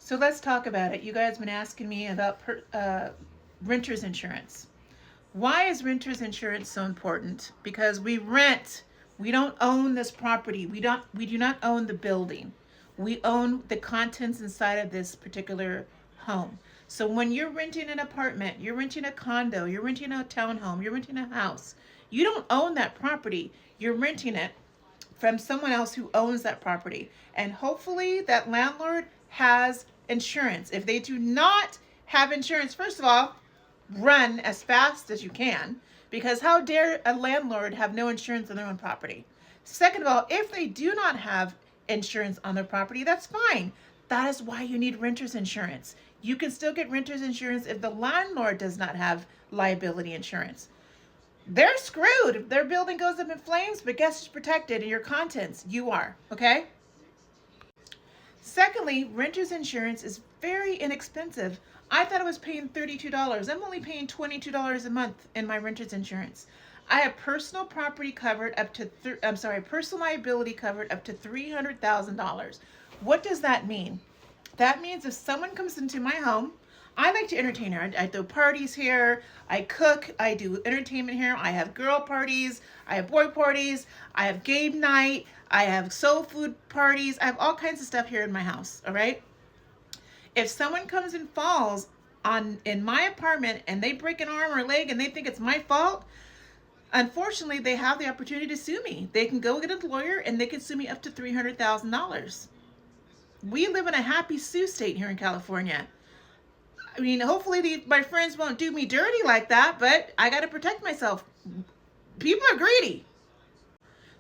So let's talk about it. You guys have been asking me about renter's insurance. Why is renter's insurance so important? Because we rent. We don't own this property. We do not own the building. We own the contents inside of this particular home. So when you're renting an apartment, you're renting a condo, you're renting a townhome, you're renting a house, you don't own that property. You're renting it from someone else who owns that property. And hopefully that landlord has insurance. If they do not have insurance, first of all, run as fast as you can, because how dare a landlord have no insurance on their own property? Second of all, if they do not have insurance on their property, that's fine. That is why you need renter's insurance. You can still get renter's insurance if the landlord does not have liability insurance. They're screwed if their building goes up in flames, but guess who's protected? And your contents, you are, okay? Secondly, renter's insurance is very inexpensive. I thought I was paying $32. I'm only paying $22 a month in my renter's insurance. I have personal property covered up to, personal liability covered up to $300,000. What does that mean? That means if someone comes into my home, I like to entertain her. I throw parties here. I cook. I do entertainment here. I have girl parties. I have boy parties. I have game night. I have soul food parties. I have all kinds of stuff here in my house. All right. If someone comes and falls in my apartment and they break an arm or a leg and they think it's my fault, unfortunately, they have the opportunity to sue me. They can go get a lawyer and they can sue me up to $300,000. We live in a happy sue state here in California. I mean, hopefully my friends won't do me dirty like that, but I got to protect myself. People are greedy.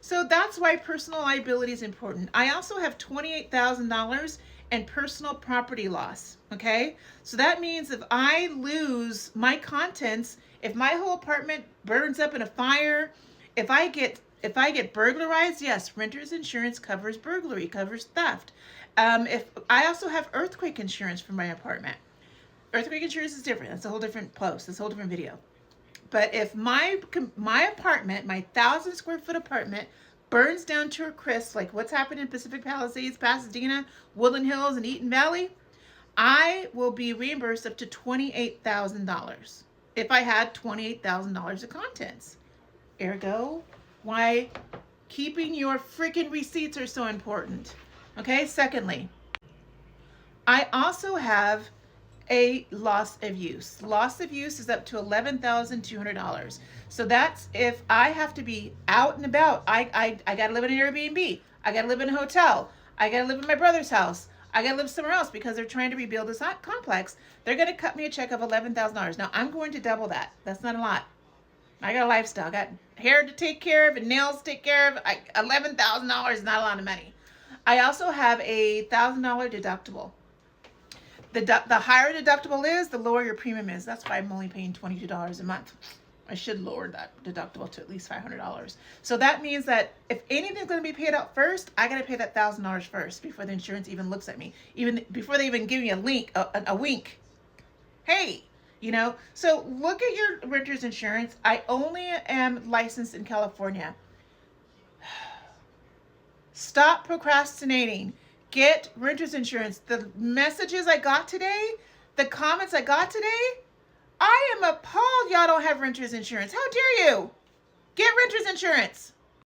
So that's why personal liability is important. I also have $28,000 in personal property loss, okay? So that means if I lose my contents, if my whole apartment burns up in a fire, if I get burglarized, yes, renter's insurance covers burglary, covers theft. If I also have earthquake insurance for my apartment. Earthquake insurance is different. That's a whole different post. That's a whole different video. But if my apartment, my 1,000 square foot apartment, burns down to a crisp, like what's happened in Pacific Palisades, Pasadena, Woodland Hills, and Eaton Valley, I will be reimbursed up to $28,000 if I had $28,000 of contents. Ergo, why keeping your freaking receipts are so important. Okay, secondly, I also have a loss of use. Loss of use is up to $11,200. So that's if I have to be out and about. I got to live in an Airbnb. I got to live in a hotel. I got to live in my brother's house. I got to live somewhere else because they're trying to rebuild this complex. They're going to cut me a check of $11,000. Now I'm going to double that. That's not a lot. I got a lifestyle. I got hair to take care of and nails to take care of. $11,000 is not a lot of money. I also have a $1,000 deductible. The higher deductible is, the lower your premium is. That's why I'm only paying $22 a month. I should lower that deductible to at least $500. So that means that if anything's going to be paid out first, I got to pay that $1,000 first before the insurance even looks at me, even before they even give me a wink. Hey, So look at your renter's insurance. I only am licensed in California. Stop procrastinating. Get renter's insurance. The messages I got today, the comments I got today, I am appalled y'all don't have renter's insurance. How dare you? Get renter's insurance.